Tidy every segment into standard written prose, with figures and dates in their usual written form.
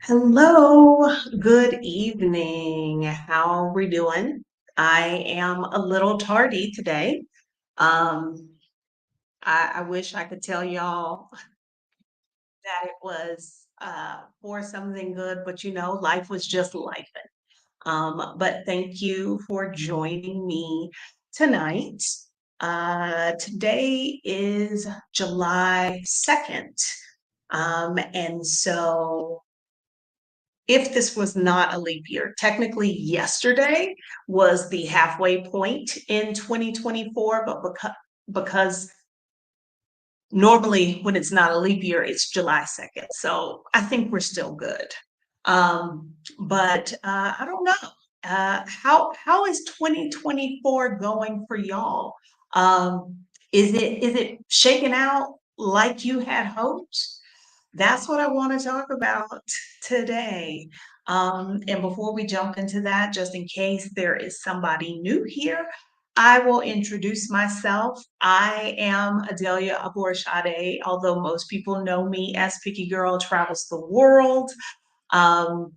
Hello, good evening. How are we doing? I am a little tardy today. Um, I wish I could tell y'all that it was for something good, but life was just life. But thank you for joining me tonight. Today is July 2nd. And so if this was not a leap year, technically yesterday was the halfway point in 2024, but because normally when it's not a leap year, it's July 2nd. So I think we're still good. But I don't know. How is 2024 going for y'all? Is it shaking out like you had hoped? That's what I want to talk about today. And before we jump into that, just in case there is somebody new here, I will introduce myself. I am Adelia Aborshade, although most people know me as Picky Girl Travels the World. Um,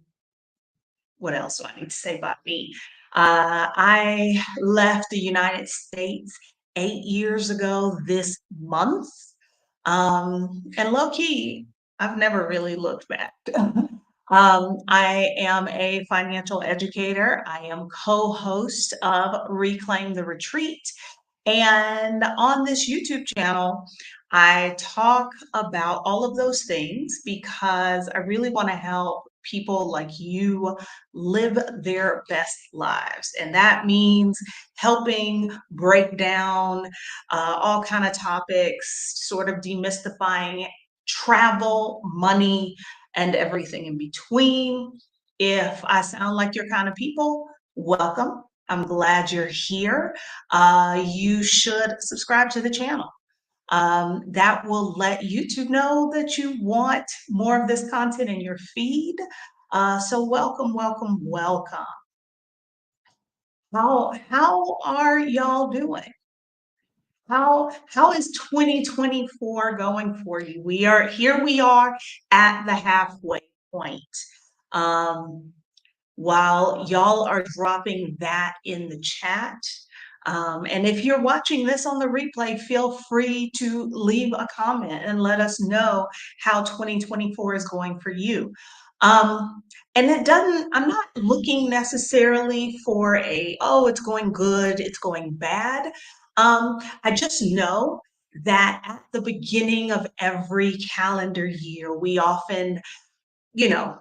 what else do I need to say about me? I left the United States 8 years ago this month. And low key, I've never really looked back. I am a financial educator. I am co-host of Reclaim the Retreat. And on this YouTube channel, I talk about all of those things because I really want to help people like you live their best lives. And that means helping break down all kind of topics, sort of demystifying travel, money, and everything in between. If I sound like your kind of people, welcome. I'm glad you're here. You should subscribe to the channel. That will let YouTube know that you want more of this content in your feed. So welcome, welcome, welcome. How are y'all doing? How is 2024 going for you? We are at the halfway point. Um, while y'all are dropping that in the chat. And if you're watching this on the replay, feel free to leave a comment and let us know how 2024 is going for you. And I'm not looking necessarily for oh, it's going good, it's going bad. I just know that at the beginning of every calendar year, we often, you know,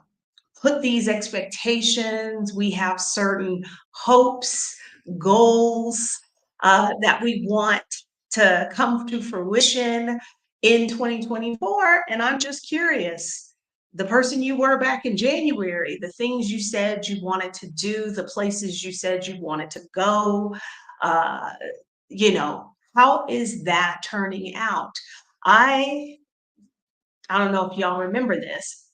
put these expectations, we have certain hopes, goals that we want to come to fruition in 2024. And I'm just curious, the person you were back in January, the things you said you wanted to do, the places you said you wanted to go, uh, how is that turning out? I I don't know if y'all remember this.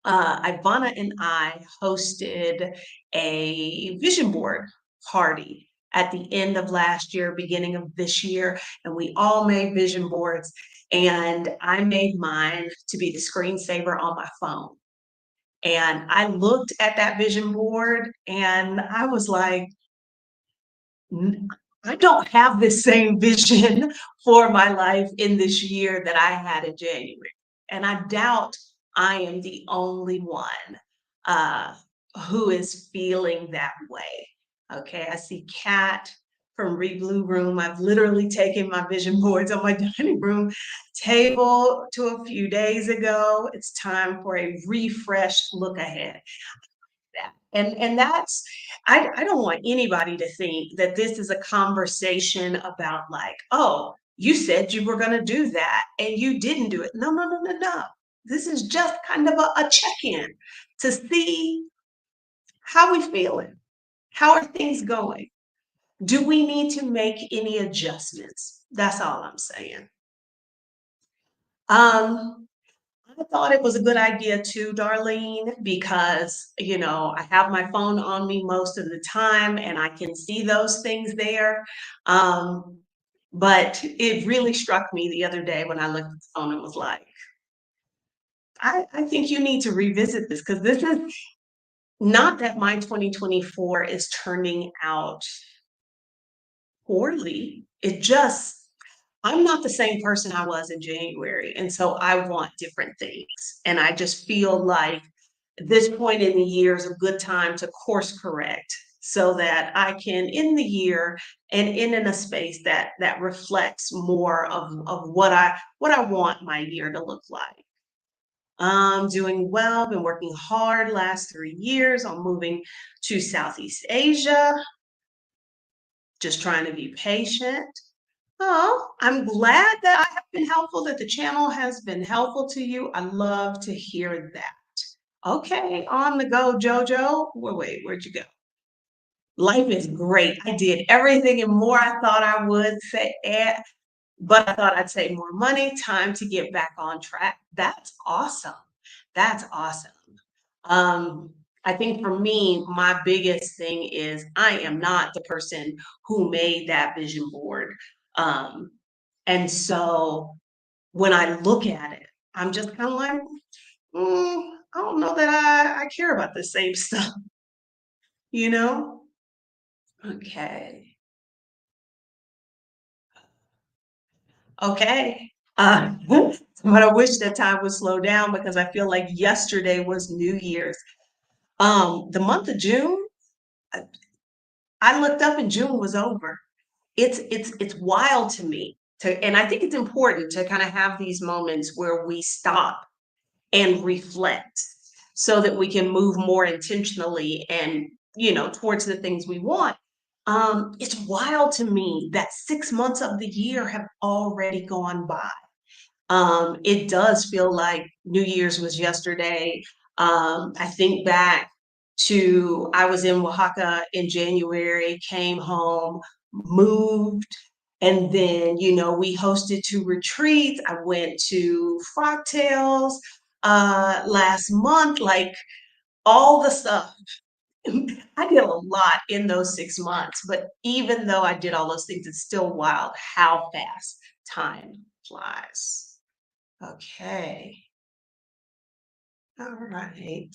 Ivana and I hosted a vision board party at the end of last year, beginning of this year, and we all made vision boards. And I made mine to be the screensaver on my phone. And I looked at that vision board and I was like, I don't have the same vision for my life in this year that I had in January. And I doubt I am the only one uh, who is feeling that way. Okay, I see Kat from Read Blue Room. I've literally taken my vision boards on my dining room table to a few days ago. It's time for a refreshed look ahead that. And that's I don't want anybody to think that this is a conversation about like, oh, you said you were going to do that and you didn't do it. No, no, no, no, no. This is just kind of a check-in to see how we feeling. How are things going? Do we need to make any adjustments? That's all I'm saying. Um, I thought it was a good idea too, Darlene, because, I have my phone on me most of the time and I can see those things there. Um, but it really struck me the other day when I looked at the phone and was like, I think you need to revisit this because this is not that my 2024 is turning out poorly. It just I'm not the same person I was in January, and so I want different things. And I just feel like this point in the year is a good time to course correct so that I can end the year and end in a space that reflects more of what I want my year to look like. Doing well, been working hard last 3 years on moving to Southeast Asia, just trying to be patient. Oh, I'm glad that I have been helpful, that the channel has been helpful to you. I love to hear that. Okay, on the go, Jojo. Wait, where'd you go? Life is great. I did everything and more I thought I would say, but I thought I'd save more money. Time to get back on track. That's awesome. That's awesome. Um, I think for me, my biggest thing is I am not the person who made that vision board. Um, and so when I look at it, I'm just kind of like, I don't know that I care about the same stuff, you know? Okay. Okay. But I wish that time would slow down because I feel like yesterday was New Year's. The month of June, I I looked up and June was over. It's wild to me to and I think it's important to kind of have these moments where we stop and reflect so that we can move more intentionally and towards the things we want. It's wild to me that 6 months of the year have already gone by. It does feel like New Year's was yesterday. I think back to I was in Oaxaca in January, came home, moved, and then we hosted 2 retreats. I went to Frogtails last month, like all the stuff. I did a lot in those 6 months, but even though I did all those things, it's still wild how fast time flies. Okay. All right.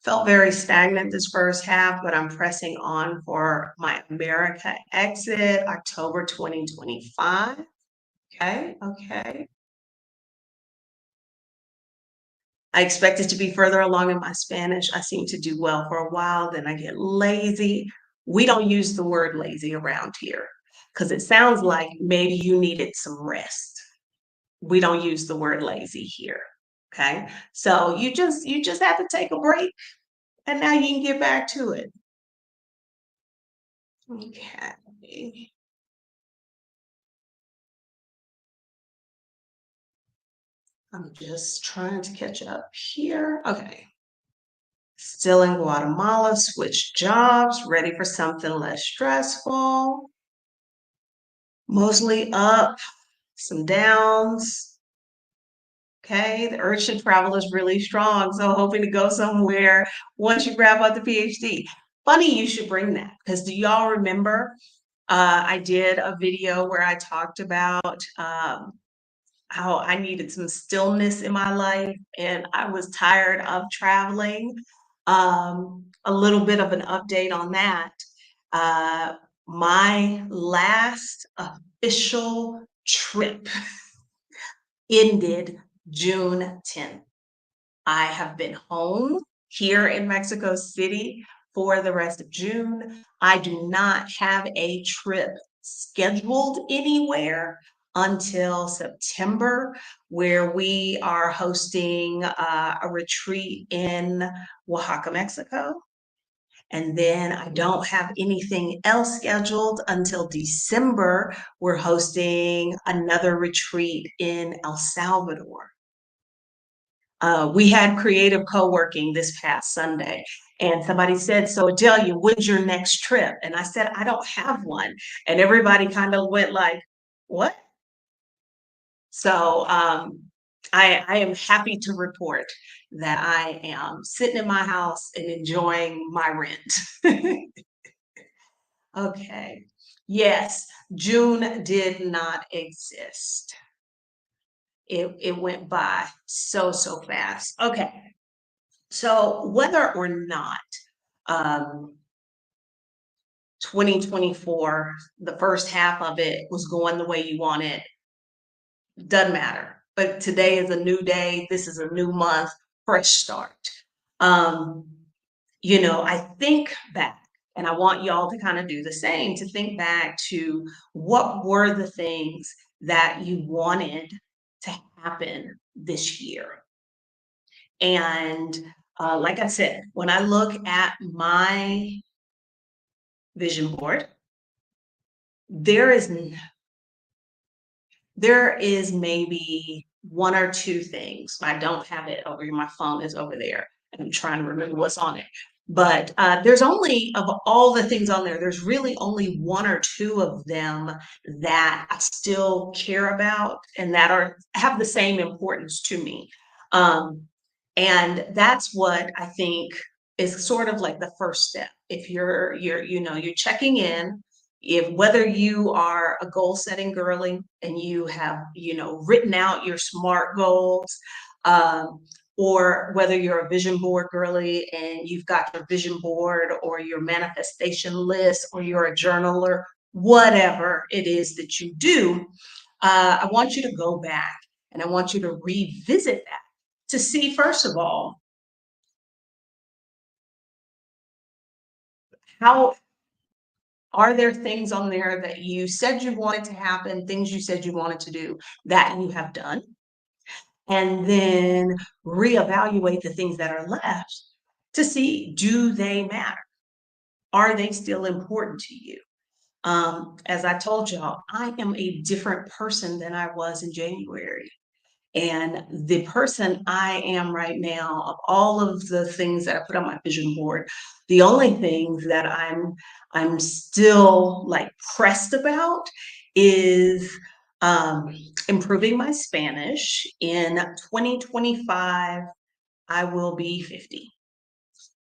Felt very stagnant this first half, but I'm pressing on for my America exit, October 2025. Okay. Okay. I expected to be further along in my Spanish. I seem to do well for a while, then I get lazy. We don't use the word lazy around here because it sounds like maybe you needed some rest. We don't use the word lazy here. Okay. So you just have to take a break and now you can get back to it. Okay. I'm just trying to catch up here. Okay. Still in Guatemala, switched jobs, ready for something less stressful. Mostly up, some downs. Okay, the urge to travel is really strong. So hoping to go somewhere once you wrap up the PhD. Funny you should bring that because do y'all remember I did a video where I talked about how I needed some stillness in my life and I was tired of traveling. A little bit of an update on that. Uh, my last official trip ended June 10th. I have been home here in Mexico City for the rest of June. I do not have a trip scheduled anywhere until September, where we are hosting a retreat in Oaxaca, Mexico. And then I don't have anything else scheduled until December. We're hosting another retreat in El Salvador. We had creative co-working this past Sunday, and somebody said, "So Adelia, when's your next trip?" And I said, "I don't have one." And everybody kind of went like, "What?" So I am happy to report that I am sitting in my house and enjoying my rent. Okay. Yes, June did not exist. It went by so fast. Okay. So whether or not um 2024, the first half of it was going the way you wanted, doesn't matter. But today is a new day. This is a new month, fresh start. Um, I think back, and I want y'all to kind of do the same, to think back to what were the things that you wanted to happen this year. And like I said, when I look at my vision board, there is there is maybe one or two things. I don't have it over here. My phone is over there, and I'm trying to remember what's on it. But there's only, of all the things on there, there's really only one or two of them that I still care about and that are have the same importance to me. Um, and that's what I think is sort of like the first step. If you're checking in, if whether you are a goal setting girly and you have written out your SMART goals, um, or whether you're a vision board girly and you've got your vision board or your manifestation list or you're a journaler, whatever it is that you do, I want you to go back and I want you to revisit that to see, first of all, how are there things on there that you said you wanted to happen, things you said you wanted to do that you have done? And then reevaluate the things that are left to see, do they matter? Are they still important to you? As I told y'all, I am a different person than I was in January. And the person I am right now, of all of the things that I put on my vision board, the only things that I'm still like pressed about is um, improving my Spanish. In 2025, I will be 50.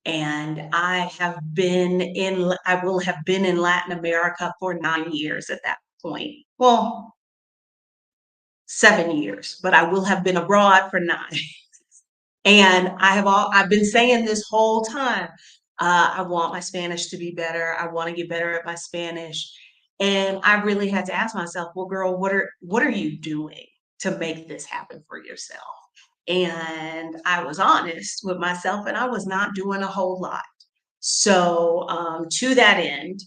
And I will have been in Latin America for 9 years at that point. Well, 7 years, but I will have been abroad for 9. And I've been saying this whole time, I want my Spanish to be better. I want to get better at my Spanish. And I really had to ask myself, well, girl, what are you doing to make this happen for yourself? And I was honest with myself, and I was not doing a whole lot. So to that end,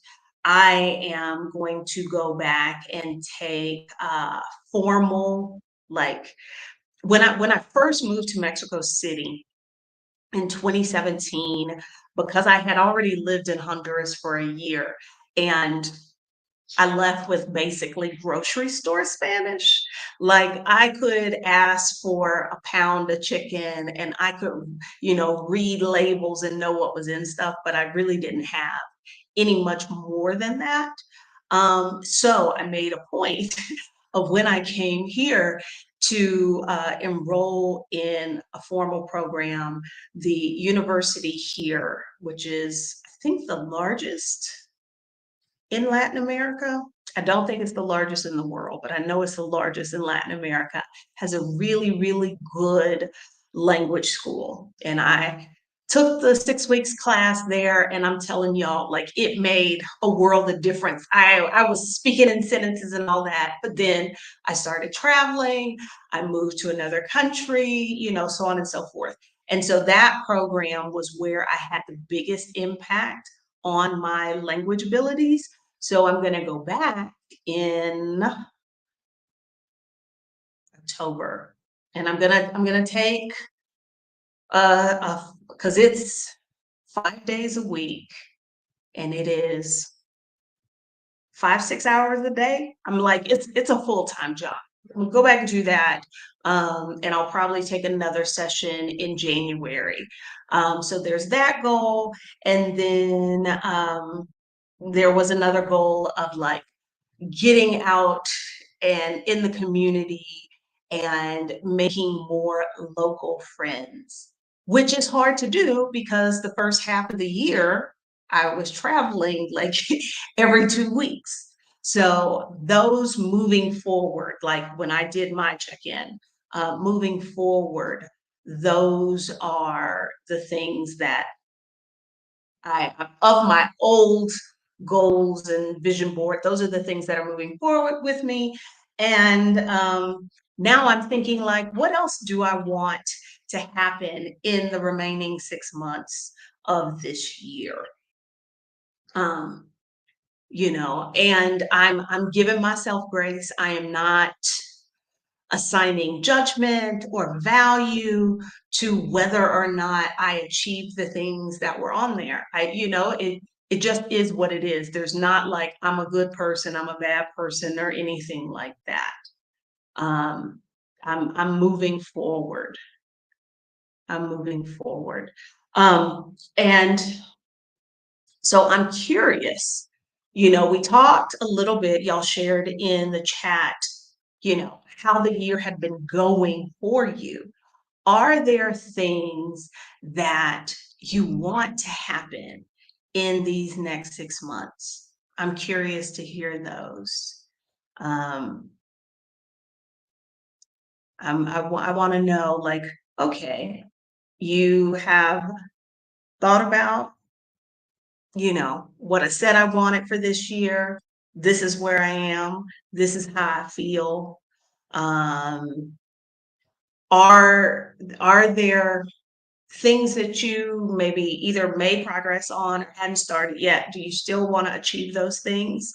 I am going to go back and take formal, like when I first moved to Mexico City in 2017, because I had already lived in Honduras for a year, and I left with basically grocery store Spanish. Like I could ask for a pound of chicken and I could, read labels and know what was in stuff, but I really didn't have any much more than that. So I made a point of when I came here to enroll in a formal program, the university here, which is, I think, the largest in Latin America. I don't think it's the largest in the world, but I know it's the largest in Latin America, has a really, really good language school. And I took the 6 weeks class there, and I'm telling y'all, like it made a world of difference. I was speaking in sentences and all that, but then I started traveling, I moved to another country, so on and so forth. And so that program was where I had the biggest impact on my language abilities. So I'm going to go back in October, and I'm gonna take because it's 5 days a week, and it is 5, 6 hours a day. I'm like, it's a full-time job. I'm gonna go back and do that. And I'll probably take another session in January. So there's that goal. And then there was another goal of like getting out and in the community and making more local friends, which is hard to do because the first half of the year I was traveling like every 2 weeks. So those moving forward, like when I did my check-in, moving forward, those are the things that of my old goals and vision board, those are the things that are moving forward with me. And now I'm thinking, like, what else do I want to happen in the remaining 6 months of this year? Um, and I'm giving myself grace. I am not assigning judgment or value to whether or not I achieved the things that were on there. It just is what it is. There's not like I'm a good person, I'm a bad person, or anything like that. Um, I'm moving forward. I'm moving forward. And so I'm curious. We talked a little bit, y'all shared in the chat, how the year had been going for you. Are there things that you want to happen in these next 6 months? I'm curious to hear those. Um, I want to know, like, okay, you have thought about, what I said I wanted for this year. This is where I am. This is how I feel. Um, are there things that you maybe either made progress on or hadn't started yet? Do you still want to achieve those things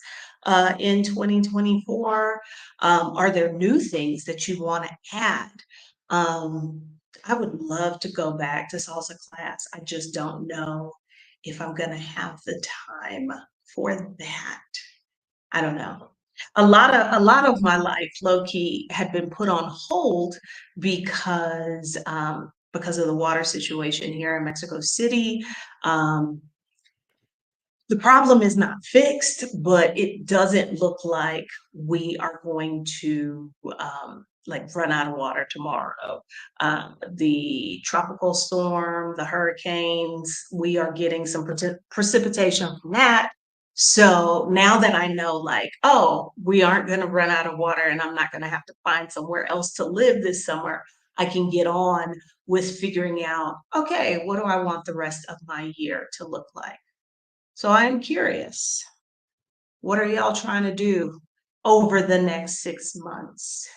in 2024? Are there new things that you want to add? Um, I would love to go back to salsa class. I just don't know if I'm going to have the time for that. I don't know. A lot of my life, low key, had been put on hold because of the water situation here in Mexico City. Um, the problem is not fixed, but it doesn't look like we are going to like run out of water tomorrow. The tropical storm, the hurricanes, we are getting some precipitation from that. So now that I know, like, oh, we aren't going to run out of water and I'm not going to have to find somewhere else to live this summer, I can get on with figuring out, okay, what do I want the rest of my year to look like? So I'm curious, what are y'all trying to do over the next 6 months?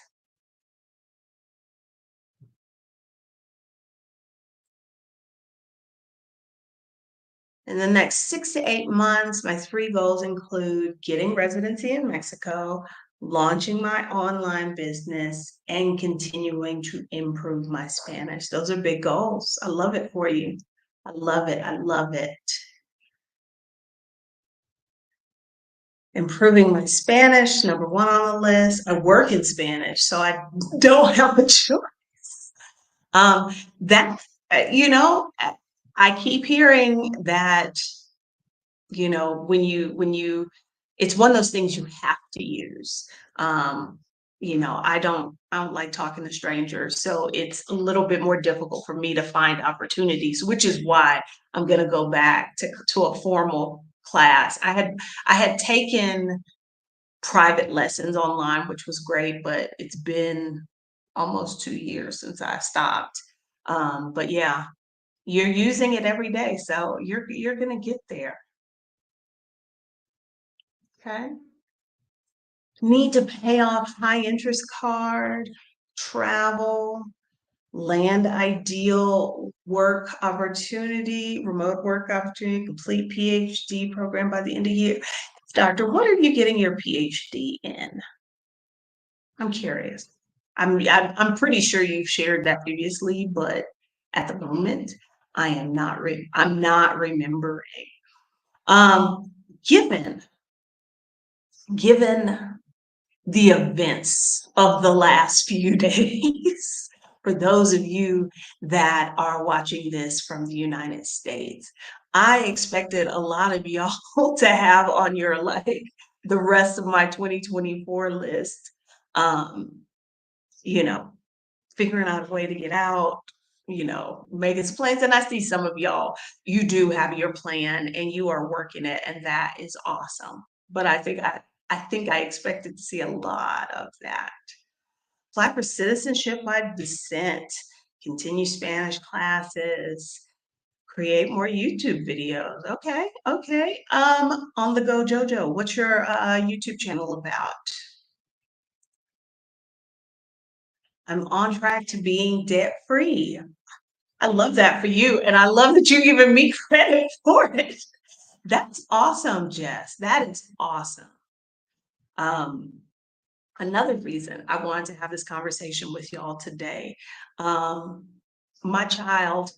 In the next 6 to 8 months, my three goals include getting residency in Mexico, launching my online business, and continuing to improve my Spanish. Those are big goals. I love it for you. I love it. I love it. Improving my Spanish, number one on the list. I work in Spanish, so I don't have a choice. That, I keep hearing that, when you it's one of those things you have to use. Um, I don't like talking to strangers, so it's a little bit more difficult for me to find opportunities, which is why I'm gonna go back to a formal class. I had taken private lessons online, which was great, but it's been almost 2 years since I stopped. But yeah, you're using it every day, so you're gonna get there. Okay. Need to pay off high interest card, travel, land ideal work opportunity, remote work opportunity, complete PhD program by the end of the year. Doctor, what are you getting your PhD in? I'm curious. I'm pretty sure you've shared that previously, but at the moment, I'm not remembering. Um, given given the events of the last few days, for those of you that are watching this from the United States, I expected a lot of y'all to have on your, like, the rest of my 2024 list. Um, you know, Figuring out a way to get out, making some plans. And I see some of y'all, you do have your plan and you are working it, and that is awesome. But I think I expected to see a lot of that. apply for citizenship by descent, continue Spanish classes, create more YouTube videos. Okay, okay. On the go, Jojo. What's your YouTube channel about? I'm on track to being debt free. I love that for you, and I love that you're giving me credit for it. That's awesome, Jess. That is awesome. Um, Another reason I wanted to have this conversation with y'all today. Um, my child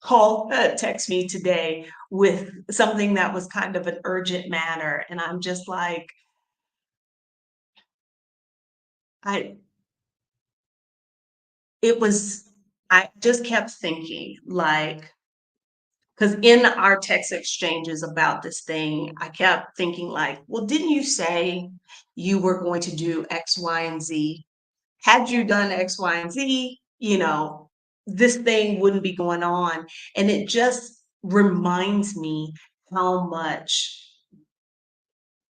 text me today with something that was kind of an urgent matter, and I'm just like, I it was I just kept thinking like, because in our text exchanges about this thing, I kept thinking like, well, didn't you say you were going to do X, Y, and Z? Had you done X, Y, and Z, this thing wouldn't be going on. And it just reminds me how much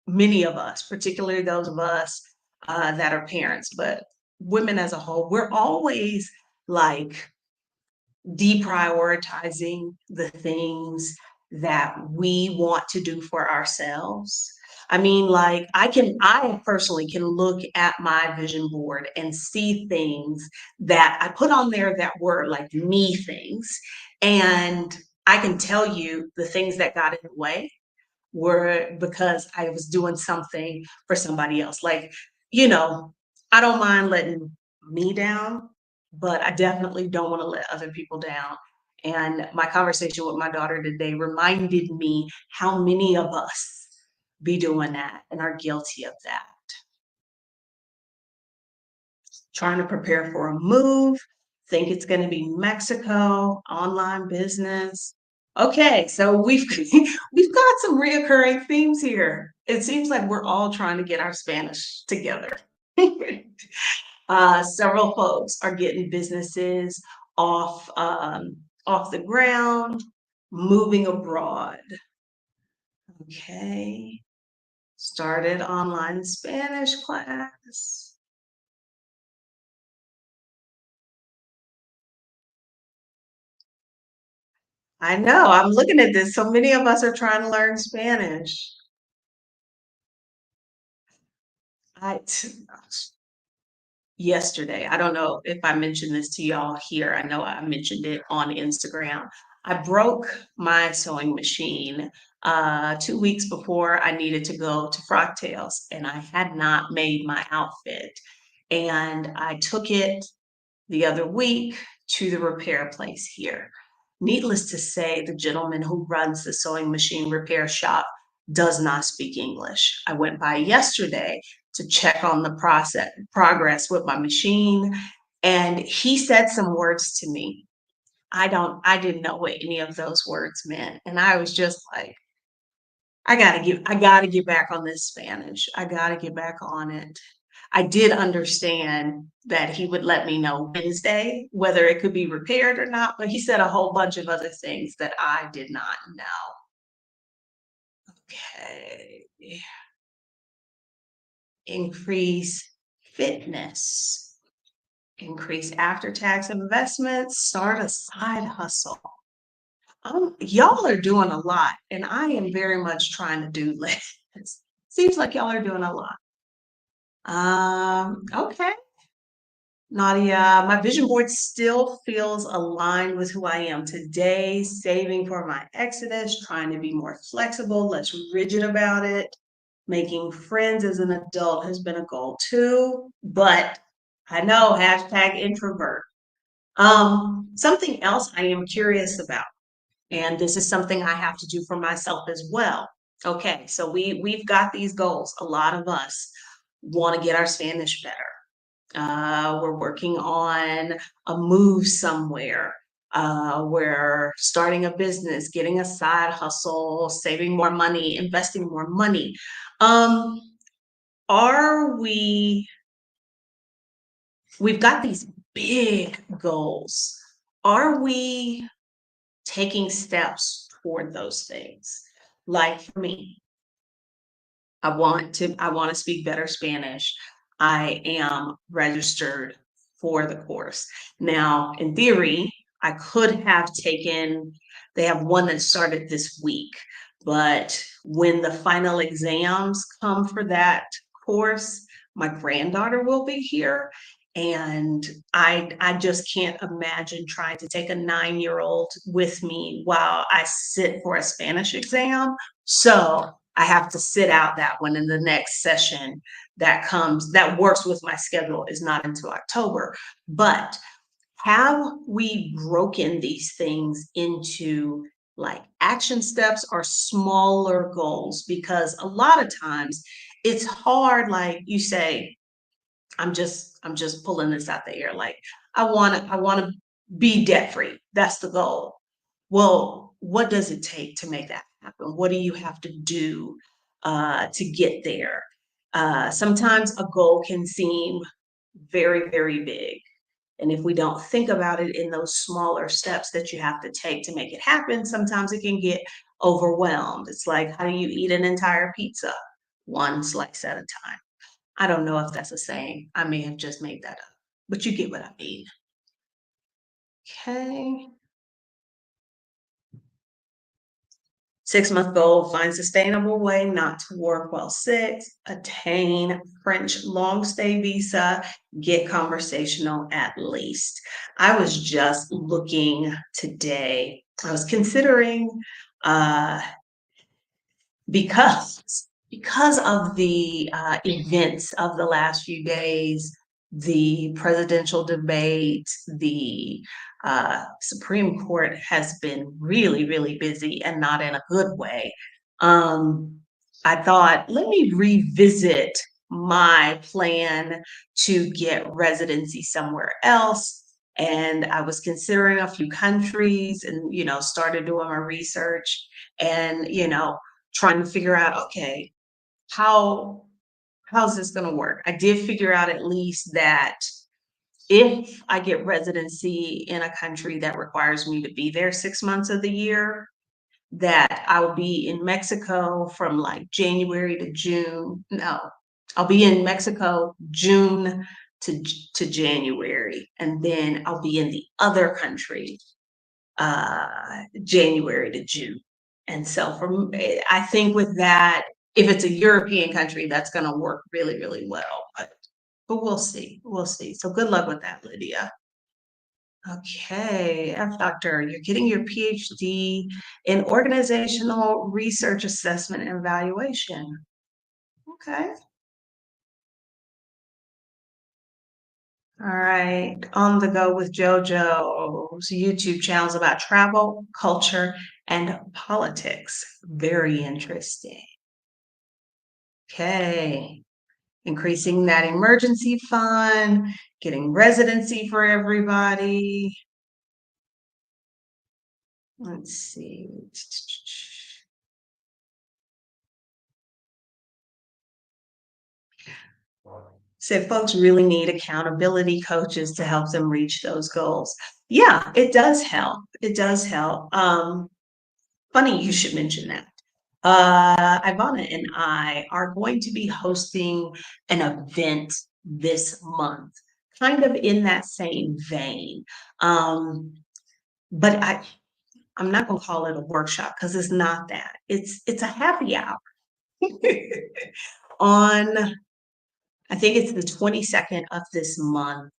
many of us, particularly those of us that are parents, but women as a whole, we're always like deprioritizing the things that we want to do for ourselves. I mean, like, I personally can look at my vision board and see things that I put on there that were like me things. And I can tell you the things that got in the way were because I was doing something for somebody else. Like, you know, I don't mind letting me down, but I definitely don't want to let other people down. And my conversation with my daughter today reminded me how many of us be doing that and are guilty of that. Trying to prepare for a move, think it's going to be Mexico, online business. Okay, so we've we've got some reoccurring themes here. It seems like we're all trying to get our Spanish together. Several folks are getting businesses off off the ground, moving abroad. Okay, started online Spanish class. I know, I'm looking at this. So many of us are trying to learn Spanish. I yesterday. I don't know if I mentioned this to y'all here. I know I mentioned it on Instagram. I broke my sewing machine 2 weeks before I needed to go to Frocktails, and I had not made my outfit. And I took it the other week to the repair place here. Needless to say, the gentleman who runs the sewing machine repair shop does not speak English. I went by yesterday to check on the progress with my machine, and he said some words to me. I didn't know what any of those words meant. And I was just like, I gotta get back on this Spanish. I gotta get back on it. I did understand that he would let me know Wednesday whether it could be repaired or not, but he said a whole bunch of other things that I did not know. Okay. Increase fitness, increase after tax investments, start a side hustle. Y'all are doing a lot, and I am very much trying to do less. Seems like y'all are doing a lot. Okay. Nadia, my vision board still feels aligned with who I am today, saving for my exodus, trying to be more flexible, less rigid about it. Making friends as an adult has been a goal too, but I know, hashtag introvert. Something else I am curious about, and this is something I have to do for myself as well. Okay, so we've got these goals. A lot of us want to get our Spanish better. We're working on a move somewhere. We're starting a business, getting a side hustle, saving more money, investing more money. Um, are we've got these big goals. Are we taking steps toward those things? Like for me, I want to speak better Spanish. I am registered for the course. Now, in theory, I could have taken, they have one that started this week, but when the final exams come for that course, my granddaughter will be here. And I just can't imagine trying to take a 9-year-old with me while I sit for a Spanish exam. So I have to sit out that one, in the next session that works with my schedule is not until October. But have we broken these things into like action steps or smaller goals? Because a lot of times it's hard, like you say, I'm just pulling this out the air. Like I want to be debt free. That's the goal. Well, what does it take to make that happen? What do you have to do to get there? Sometimes a goal can seem very, very big. And if we don't think about it in those smaller steps that you have to take to make it happen, sometimes it can get overwhelmed. It's like, how do you eat an entire pizza? One slice at a time. I don't know if that's a saying. I may have just made that up, but you get what I mean. Okay. 6-month goal, find sustainable way not to work while sick, attain French long stay visa, get conversational at least. I was just looking today, I was considering uh, because of the events of the last few days, the presidential debate, the Supreme Court has been really, really busy and not in a good way. Um, I thought, let me revisit my plan to get residency somewhere else. And I was considering a few countries and, started doing my research and, trying to figure out, okay, how how's this going to work? I did figure out at least that if I get residency in a country that requires me to be there 6 months of the year, that I'll be in Mexico from like January to June. No, I'll be in Mexico June to January, and then I'll be in the other country January to June. And so I think with that, if it's a European country, that's going to work really, really well. But we'll see. We'll see. So good luck with that, Lydia. Okay, F Doctor, you're getting your PhD in organizational research assessment and evaluation. Okay. All right, on the go with JoJo's YouTube channels about travel, culture, and politics. Very interesting. Okay, increasing that emergency fund, getting residency for everybody. Let's see. Said folks really need accountability coaches to help them reach those goals. Yeah, it does help. It does help. Funny you should mention that. Ivana and I are going to be hosting an event this month, kind of in that same vein. But I'm not going to call it a workshop because it's not that. It's a happy hour on. I think it's the 22nd of this month.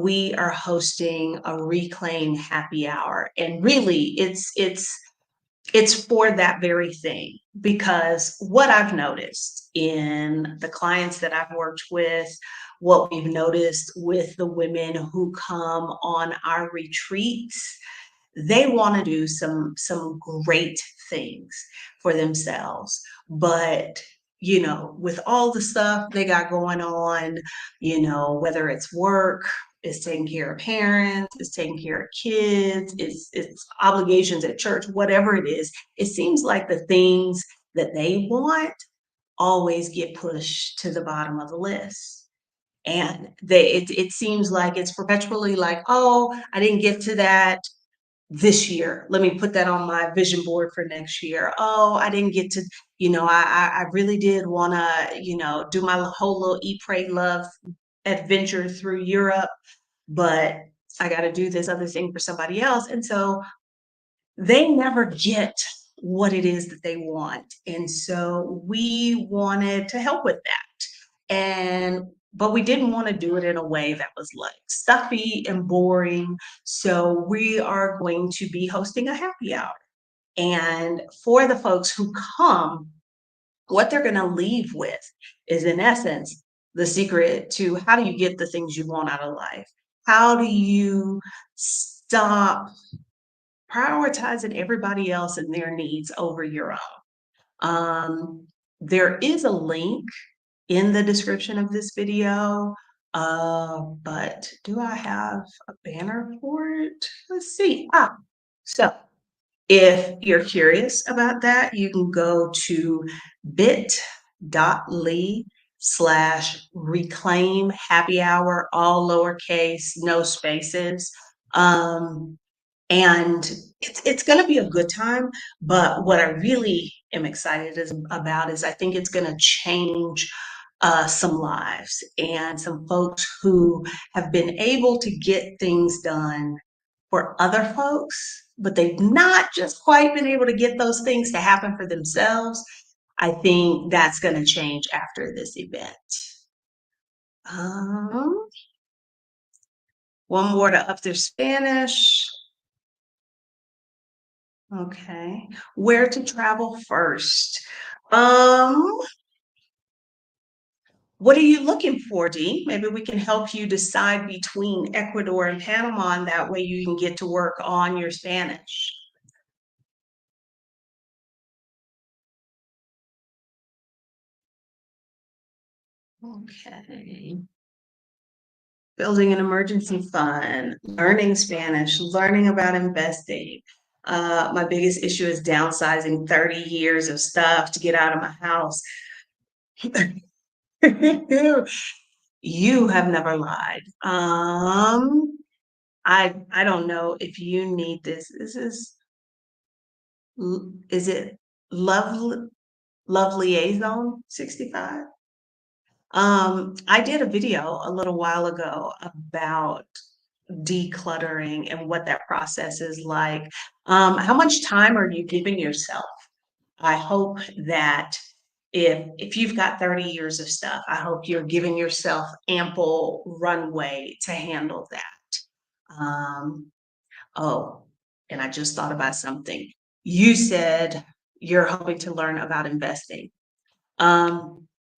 We are hosting a reclaim happy hour, and really, it's for that very thing, because what I've noticed in the clients that I've worked with, what we've noticed with the women who come on our retreats, they want to do some great things for themselves, but with all the stuff they got going on, whether it's work, it's taking care of parents, it's taking care of kids, it's obligations at church, whatever it is, it seems like the things that they want always get pushed to the bottom of the list. And it seems like it's perpetually like, oh, I didn't get to that this year. Let me put that on my vision board for next year. Oh, I didn't get to, I really did want to, do my whole little eat, pray, love adventure through Europe, but I got to do this other thing for somebody else. And so they never get what it is that they want. And so we wanted to help with that. But we didn't want to do it in a way that was like stuffy and boring. So we are going to be hosting a happy hour. And for the folks who come, what they're going to leave with is, in essence, the secret to how do you get the things you want out of life? How do you stop prioritizing everybody else and their needs over your own? There is a link in the description of this video, but do I have a banner for it? Let's see. So if you're curious about that, you can go to bit.ly/reclaim happy hour, all lowercase, no spaces. And it's going to be a good time. But what I really am excited about is I think it's going to change some lives and some folks who have been able to get things done for other folks, but they've not just quite been able to get those things to happen for themselves. I think that's going to change after this event. Um, one more to up their Spanish. Okay. Where to travel first? What are you looking for, Dee? Maybe we can help you decide between Ecuador and Panama, and that way you can get to work on your Spanish. Okay. Building an emergency fund, learning Spanish, learning about investing. My biggest issue is downsizing 30 years of stuff to get out of my house. You have never lied. I don't know if you need this. Is it love liaison 65? I did a video a little while ago about decluttering and what that process is like. How much time are you giving yourself? I hope that if you've got 30 years of stuff, I hope you're giving yourself ample runway to handle that. Oh, and I just thought about something. You said you're hoping to learn about investing.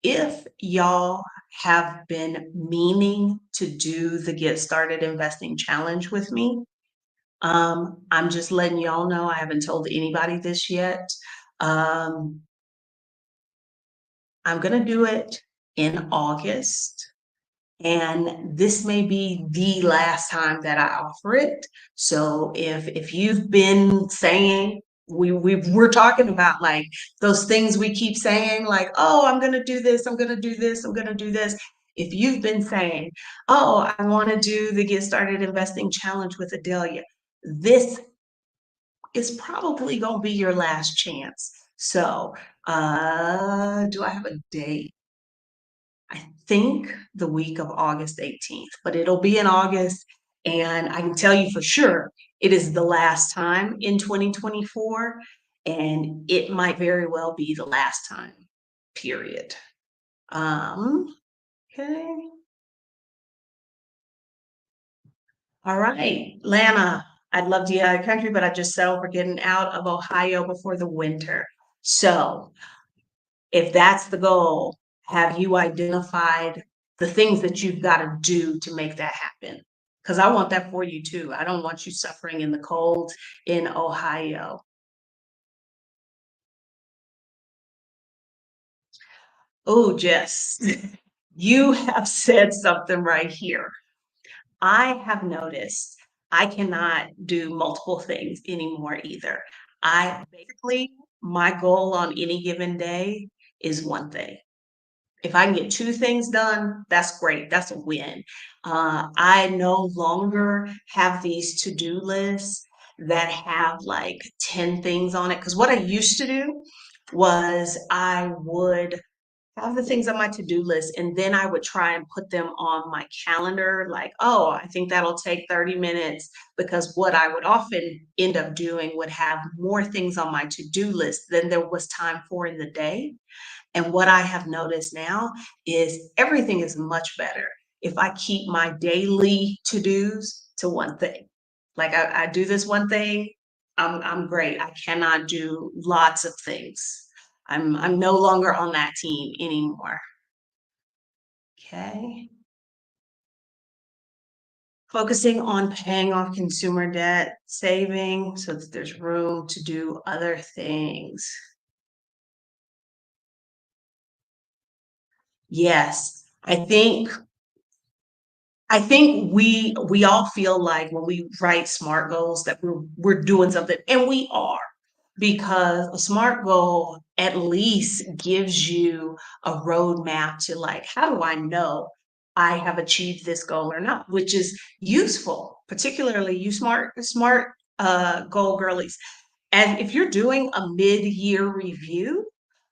If y'all have been meaning to do the Get Started Investing Challenge with me, I'm just letting y'all know I haven't told anybody this yet. Um, I'm going to do it in August. And this may be the last time that I offer it. So if you've been saying we're talking about like those things we keep saying, like, oh, I'm gonna do this, I'm gonna do this, I'm gonna do this. If you've been saying, oh, I want to do the Get Started Investing Challenge with Adelia, this is probably gonna be your last chance. So do I have a date? I think the week of August 18th, but it'll be in August. And I can tell you for sure, it is the last time in 2024, and it might very well be the last time, period. Okay. All right, Lana, I'd love to get out of the country, but I just settled for getting out of Ohio before the winter. So if that's the goal, have you identified the things that you've got to do to make that happen? Because I want that for you too. I don't want you suffering in the cold in Ohio. Oh, Jess, you have said something right here. I have noticed I cannot do multiple things anymore either. I basically, my goal on any given day is one thing. If I can get two things done, that's great. That's a win. I no longer have these to-do lists that have like 10 things on it. Because what I used to do was I would have the things on my to-do list, and then I would try and put them on my calendar, like, oh, I think that'll take 30 minutes, because what I would often end up doing would have more things on my to-do list than there was time for in the day. And what I have noticed now is everything is much better if I keep my daily to-dos to one thing. Like I do this one thing, I'm great. I cannot do lots of things. I'm no longer on that team anymore. Okay. Focusing on paying off consumer debt, saving so that there's room to do other things. Yes, I think we all feel like when we write SMART goals that we're doing something, and we are, because a SMART goal at least gives you a roadmap to, like, how do I know I have achieved this goal or not, which is useful, particularly you smart goal girlies. And if you're doing a mid-year review,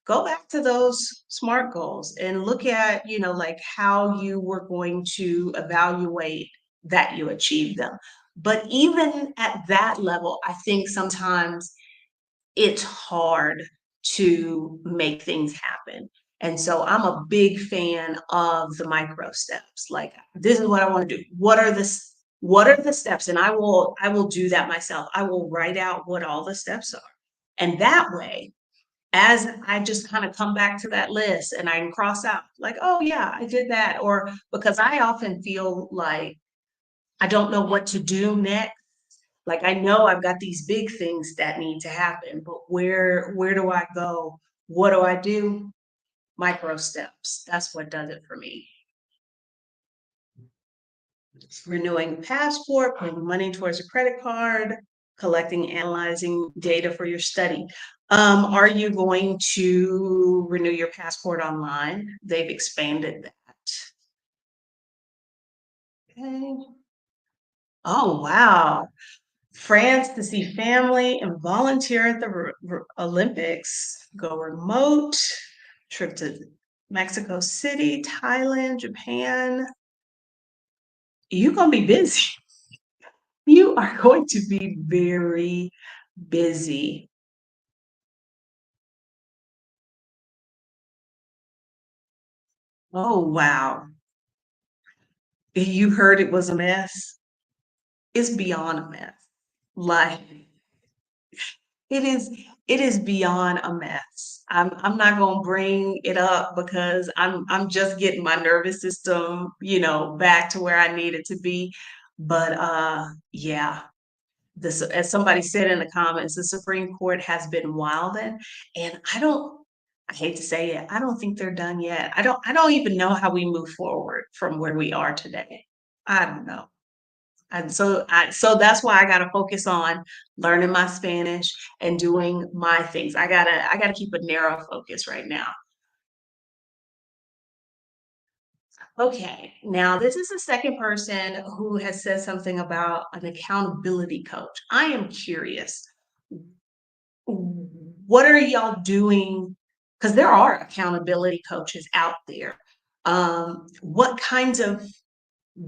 go back to those SMART goals and look at, like how you were going to evaluate that you achieved them. But even at that level, I think sometimes it's hard to make things happen. And so I'm a big fan of the micro steps. Like, this is what I want to do. What are the steps? And I will do that myself. I will write out what all the steps are. And that way, as I just kind of come back to that list and I can cross out, like, oh yeah, I did that. Or because I often feel like I don't know what to do next. Like, I know I've got these big things that need to happen, but where do I go? What do I do? Micro steps. That's what does it for me. Renewing the passport, putting money towards a credit card, collecting, analyzing data for your study. Are you going to renew your passport online? They've expanded that. Okay. Oh, wow. France to see family and volunteer at the Olympics. Go remote. Trip to Mexico City, Thailand, Japan. You're going to be busy. You are going to be very busy. Oh, wow. You heard it was a mess. It's beyond a mess. Like, It is it is beyond a mess. I'm not gonna bring it up because I'm just getting my nervous system, back to where I need it to be. But yeah, this, as somebody said in the comments, the Supreme Court has been wilding, and I hate to say it, I don't think they're done yet. I don't even know how we move forward from where we are today. I don't know. And so that's why I gotta focus on learning my Spanish and doing my things. I gotta keep a narrow focus right now. Okay, now this is the second person who has said something about an accountability coach. I am curious, what are y'all doing? Because there are accountability coaches out there. What kinds of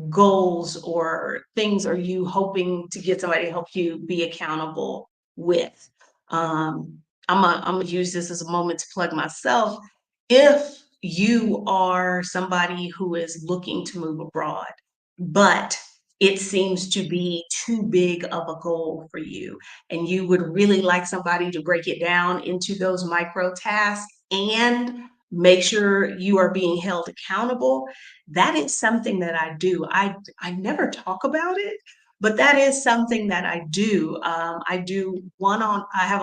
goals or things are you hoping to get somebody to help you be accountable with? Um, I'm gonna use this as a moment to plug myself. If you are somebody who is looking to move abroad, but it seems to be too big of a goal for you, and you would really like somebody to break it down into those micro tasks and make sure you are being held accountable, that is something that I do. I never talk about it, but that is something that I do. I do I have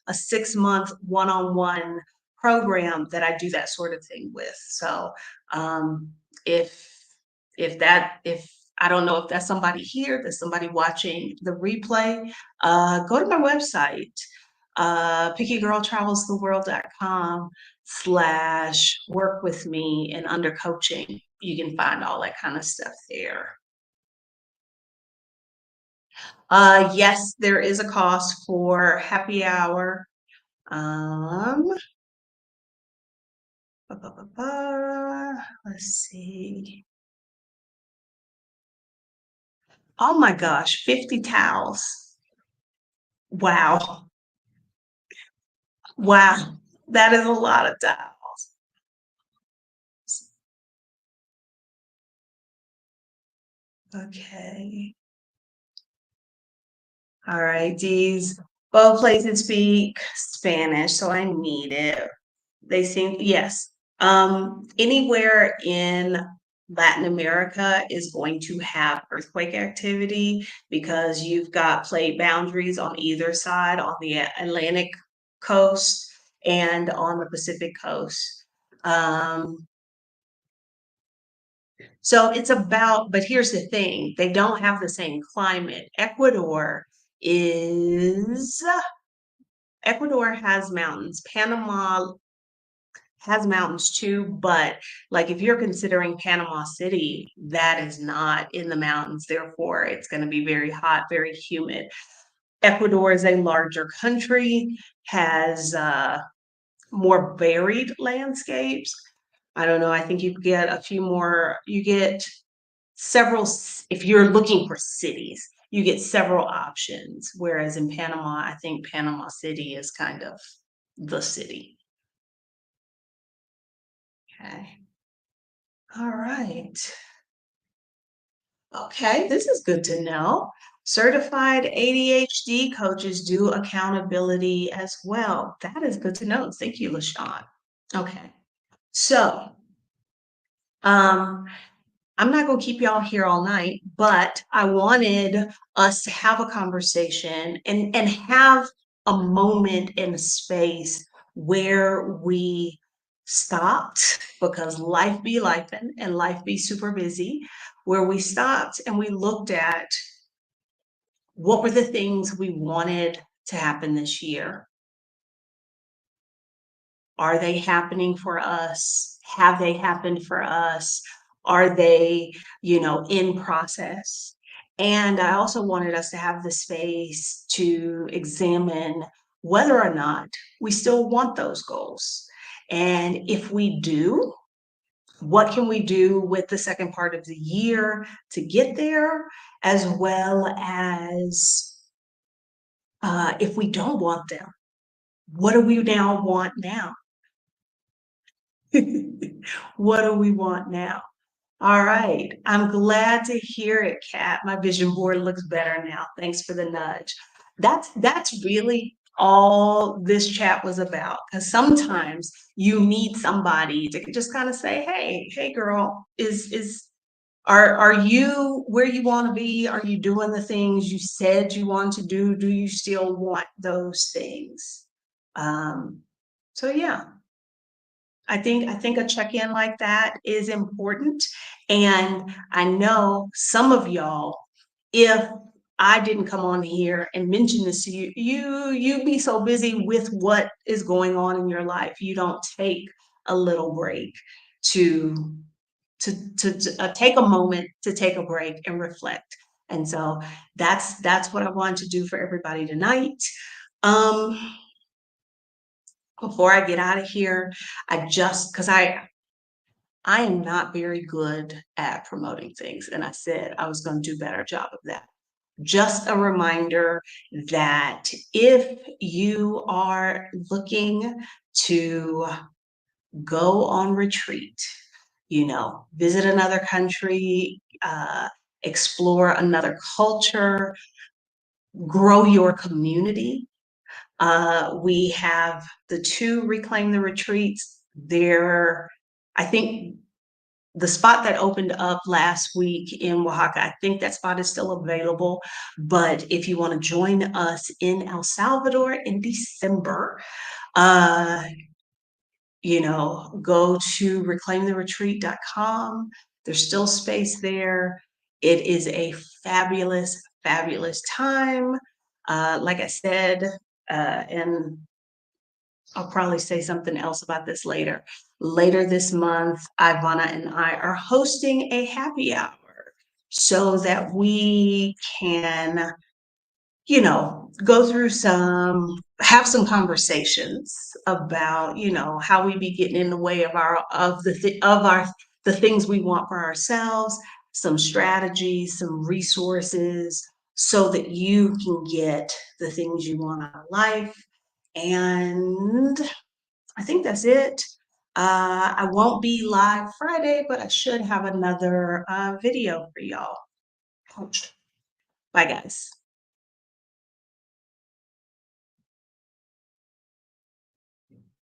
a 6 month one-on-one program that I do that sort of thing with. So if if I don't know if that's somebody here, there's somebody watching the replay, go to my website, pickygirltravelstheworld.com/work with me, and under coaching, you can find all that kind of stuff there. Yes, there is a cost for happy hour. Um, Let's see. Oh my gosh, 50 towels. Wow. Wow. That is a lot of towels. Okay. All right. These both places speak Spanish, so I need it. They seem, yes. Anywhere in Latin America is going to have earthquake activity because you've got plate boundaries on either side, on the Atlantic coast and on the Pacific coast. Um, so it's about, but here's the thing, they don't have the same climate. Is, Ecuador has mountains. Panama has mountains too, but like if you're considering Panama City, that is not in the mountains. Therefore, it's going to be very hot, very humid. Ecuador is a larger country, has more varied landscapes. I don't know. I think you get a few more, you get several, if you're looking for cities, you get several options. Whereas in Panama, I think Panama City is kind of the city. Okay. All right. Okay, this is good to know. Certified ADHD coaches do accountability as well. That is good to know. Thank you, LaShawn. Okay. So, um, I'm not going to keep y'all here all night, but I wanted us to have a conversation and have a moment in a space where we stopped because life be life and life be super busy, where we stopped and we looked at what were the things we wanted to happen this year. Are they happening for us? Have they happened for us? Are they, in process? And I also wanted us to have the space to examine whether or not we still want those goals. And if we do, what can we do with the second part of the year to get there, as well as if we don't want them, what do we now want now? What do we want now? All right. I'm glad to hear it, Kat. My vision board looks better now. Thanks for the nudge. That's really all this chat was about. Because sometimes you need somebody to just kind of say, hey, girl, are you where you want to be? Are you doing the things you said you want to do? Do you still want those things? Um, so yeah. I think a check-in like that is important. And I know some of y'all, if I didn't come on here and mention this to you, you be so busy with what is going on in your life, you don't take a little break to to take a moment to take a break and reflect. And so that's what I wanted to do for everybody tonight. Um, Before I get out of here, I just because I am not very good at promoting things, and I said I was going to do a better job of that. Just a reminder that if you are looking to go on retreat, visit another country, explore another culture, grow your community. We have the two Reclaim the Retreats. There, I think the spot that opened up last week in Oaxaca, I think that spot is still available. But if you want to join us in El Salvador in December, uh, go to reclaimtheretreat.com. There's still space there. It is a fabulous, fabulous time. Like I said, and I'll probably say something else about this later. Later this month, Ivana and I are hosting a happy hour so that we can go through have some conversations about, how we be getting in the way of the things we want for ourselves, some strategies, some resources so that you can get the things you want out of life. And I think that's it. I won't be live Friday, but I should have another video for y'all. Bye, guys.